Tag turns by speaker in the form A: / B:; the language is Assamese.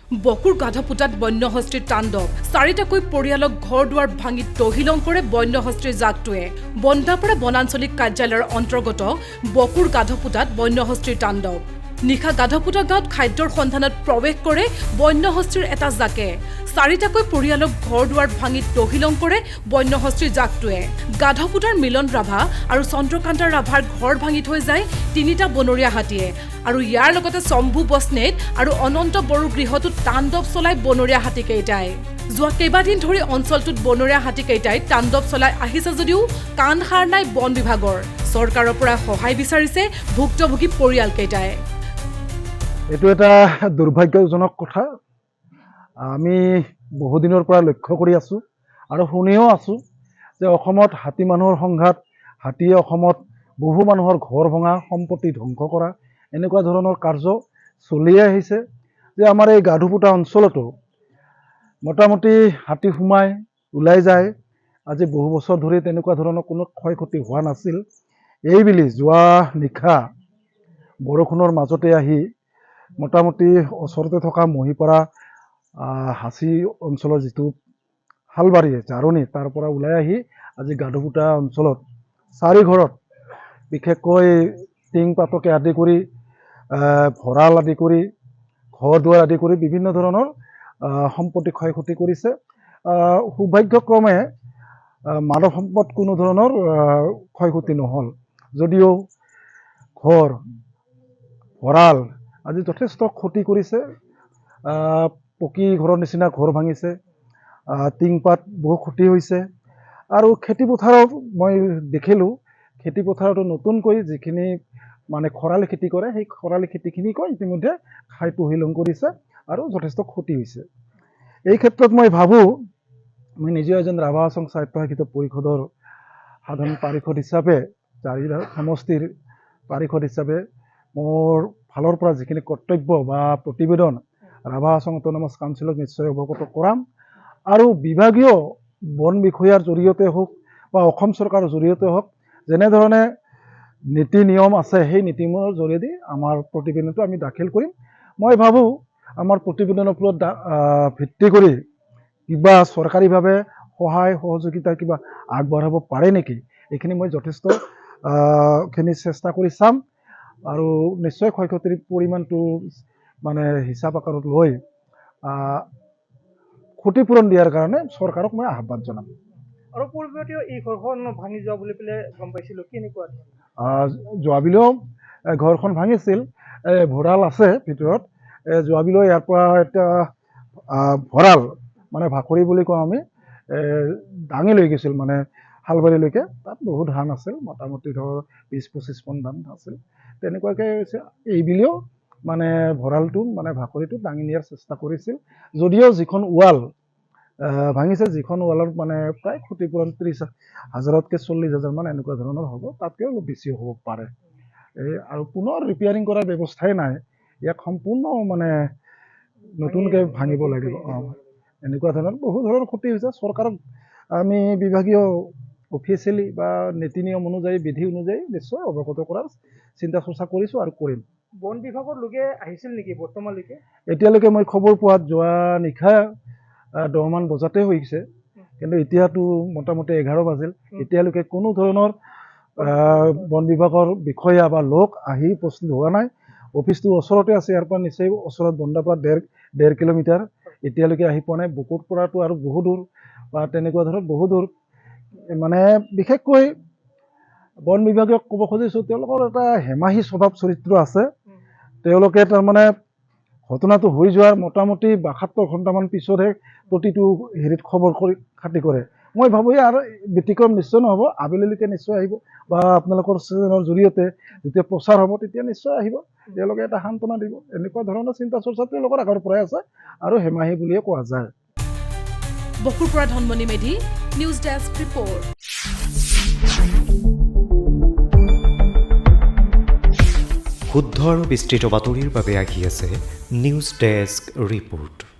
A: বকুৰ গাধপুতাত বন্যহস্তীৰ তাণ্ডৱ চাৰিটাকৈ পৰিয়ালক ঘৰ দুৱাৰ ভাঙি তহিলং কৰে বন্যহস্তীৰ জাকটোৱে বন্দাপৰা বনাঞ্চলিক কাৰ্যালয়ৰ অন্তৰ্গত বকুৰ গাধপুতাত বন্যহস্তীৰ তাণ্ডৱ নিশা গাধপুতা গাঁৱত খাদ্যৰ সন্ধানত প্ৰৱেশ কৰে বন্যহস্তীৰ এটা জাকে চাৰিটাকৈ পৰিয়ালক ঘৰ দুৱাৰ ভাঙি তহিলং কৰে বন্যহস্তীৰ জাকটোৱে গাধপুতাৰ মিলন ৰাভা আৰু চন্দ্ৰকান্ত ৰাভাৰ ঘৰ ভাঙি থৈ যায় তিনিটা বনৰীয়া হাতীয়ে আৰু ইয়াৰ লগতে শম্ভু বসনেট আৰু অনন্ত বড়ো গৃহটোত তাণ্ডৱ চলাই বনৰীয়া হাতীকেইটাই যোৱা কেইবাদিন ধৰি অঞ্চলটোত বনৰীয়া হাতীকেইটাই তাণ্ডৱ চলাই আহিছে যদিও কাণ সাৰ নাই বন বিভাগৰ চৰকাৰৰ পৰা সহায় বিচাৰিছে ভুক্তভোগী পৰিয়ালকেইটাই
B: এইটো এটা দুৰ্ভাগ্যজনক কথা আমি বহুদিনৰ পৰা লক্ষ্য কৰি আছোঁ আৰু শুনিও আছোঁ যে অসমত হাতী মানুহৰ সংঘাত হাতীয়ে অসমত বহু মানুহৰ ঘৰ ভঙা সম্পত্তি ধ্বংস কৰা এনেকুৱা ধৰণৰ কাৰ্য চলিয়ে আহিছে যে আমাৰ এই গাধপুতা অঞ্চলতো মোটামুটি হাতী সোমাই ওলাই যায় আজি বহু বছৰ ধৰি তেনেকুৱা ধৰণৰ কোনো ক্ষয় ক্ষতি হোৱা নাছিল এইবুলি যোৱা নিশা বৰষুণৰ মাজতে আহি মোটামুটি ওচৰতে থকা মহিপাৰা হাঁচি অঞ্চলৰ যিটো হালবাৰী জাৰণি তাৰ পৰা ওলাই আহি আজি গাধপুতা অঞ্চলত চাৰি ঘৰত বিশেষকৈ টিং পাতকে আদি কৰি ভঁৰাল আদি কৰি ঘৰ দুৱাৰ আদি কৰি বিভিন্ন ধৰণৰ সম্পত্তি ক্ষয় ক্ষতি কৰিছে সৌভাগ্যক্ৰমে মানৱ সম্পদ কোনো ধৰণৰ ক্ষয় ক্ষতি নহ'ল যদিও ঘৰ ভঁৰাল আজি যথেষ্ট ক্ষতি কৰিছে পকী ঘৰৰ নিচিনা ঘৰ ভাঙিছে টিংপাত বহু ক্ষতি হৈছে আৰু খেতিপথাৰত মই দেখিলোঁ খেতিপথাৰতো নতুনকৈ যিখিনি মানে খৰালি খেতি কৰে সেই খৰালি খেতিখিনিকৈ ইতিমধ্যে খাই তহিলং কৰিছে আৰু যথেষ্ট ক্ষতি হৈছে এই ক্ষেত্ৰত মই ভাবোঁ মই নিজে এজন ৰাভা হাছং স্বায়ত্তশাসিত পৰিষদৰ সাধাৰণ পাৰিষদ হিচাপে চাৰিটা সমষ্টিৰ পাৰিষদ হিচাপে মোৰ ফালৰ পৰা যিখিনি কৰ্তব্য বা প্ৰতিবেদন ৰাভা হাছং অট'নমাছ কাউন্সিলক নিশ্চয় অৱগত কৰাম আৰু বিভাগীয় বন বিষয়াৰ জৰিয়তে হওক বা অসম চৰকাৰৰ জৰিয়তে হওক যেনেধৰণে নীতি নিয়ম আছে সেই নীতি নিয়মৰ জৰিয়তে আমাৰ প্ৰতিবেদনটো আমি দাখিল কৰিম মই ভাবোঁ আমাৰ প্ৰতিবেদনৰ ওপৰত ভিত্তি কৰি কিবা চৰকাৰীভাৱে সহায় সহযোগিতা কিবা আগবঢ়াব পাৰে নেকি এইখিনি মই যথেষ্টখিনি চেষ্টা কৰি চাম আৰু নিশ্চয় ক্ষয় ক্ষতিৰ পৰিমাণটো মানে হিচাপ আকাৰত লৈ ক্ষতিপূৰণ দিয়াৰ কাৰণে চৰকাৰক মই আহ্বান জনাম
C: আৰু পূৰ্বতেও এই ঘৰখন ভাঙি যোৱা বুলি পেলাই গম পাইছিলোঁ কেনেকুৱা
B: যোৱাবিলেও ঘৰখন ভাঙিছিল ভঁৰাল আছে ভিতৰত যোৱাবিলেও ইয়াৰ পৰা এটা ভঁৰাল মানে ভাকৰি বুলি কওঁ আমি দাঙি লৈ গৈছিল মানে হালবাৰীলৈকে তাত বহুত ধান আছিল মোটামুটি ধৰ 20-25 মোন ধান আছিল তেনেকুৱাকৈ এইবিলেও মানে ভঁৰালটো মানে ভাকৰিটো দাঙি নিয়াৰ চেষ্টা কৰিছিল যদিও যিখন ৱাল ভাঙিছে যিখন ৱালত মানে প্ৰায় ক্ষতিপূৰণ 30,000তকৈ 40,000 মান এনেকুৱা ধৰণৰ হ'ব তাতকৈ অলপ বেছি হ'ব পাৰে আৰু পুনৰ ৰিপেয়াৰিং কৰাৰ ব্যৱস্থাই নাই ইয়াক সম্পূৰ্ণ মানে নতুনকৈ ভাঙিব লাগিব এনেকুৱা ধৰণৰ বহু ধৰণৰ ক্ষতি হৈছে চৰকাৰক আমি বিভাগীয় অফিচিয়েলি বা নীতি নিয়ম অনুযায়ী বিধি অনুযায়ী নিশ্চয় অৱগত কৰাৰ চিন্তা চৰ্চা কৰিছোঁ আৰু কৰিম
C: বন বিভাগৰ লোকে আহিছিল নেকি বৰ্তমানলৈকে
B: এতিয়ালৈকে মই খবৰ পোৱাত যোৱা নিশা 10 মান বজাতে হৈছে কিন্তু এতিয়াতো মোটামুটি 11 বাজিল এতিয়ালৈকে কোনো ধৰণৰ বন বিভাগৰ বিষয়া বা লোক আহি উপস্থিত হোৱা নাই অফিচটো ওচৰতে আছে ইয়াৰ পৰা নিশ্চয় ওচৰত বন্দাপৰা 1.5 কিলোমিটাৰ এতিয়ালৈকে আহি পোৱা নাই বকুৰ পৰাতো আৰু বহু দূৰ বা তেনেকুৱা ধৰণৰ বহু দূৰ মানে বিশেষকৈ বন বিভাগক ক'ব খুজিছোঁ তেওঁলোকৰ এটা হেমাহী স্বভাৱ চৰিত্ৰ আছে তেওঁলোকে তাৰমানে ঘটনাটো হৈ যোৱাৰ মোটামুটি 72 ঘণ্টামান পিছতহে প্ৰতিটো হেৰিত খবৰ কৰি খাতি কৰে মই ভাবোঁ ইয়াৰ ব্যতিক্ৰম নিশ্চয় নহ'ব আবেলিলৈকে নিশ্চয় আহিব বা আপোনালোকৰ চেনেলৰ জৰিয়তে যেতিয়া প্ৰচাৰ হ'ব তেতিয়া নিশ্চয় আহিব তেওঁলোকে এটা সান্তনা দিব এনেকুৱা ধৰণৰ চিন্তা চৰ্চা তেওঁলোকৰ আগৰ পৰাই আছে আৰু হেমাহী বুলিয়ে কোৱা যায়
A: বকুৰ পৰা Dhanmoni Medhi news desk report
D: শুদ্ধ আৰু বিস্তৃত বাতৰিৰ বাবে আহি আছে নিউজ ডেস্ক ৰিপৰ্ট।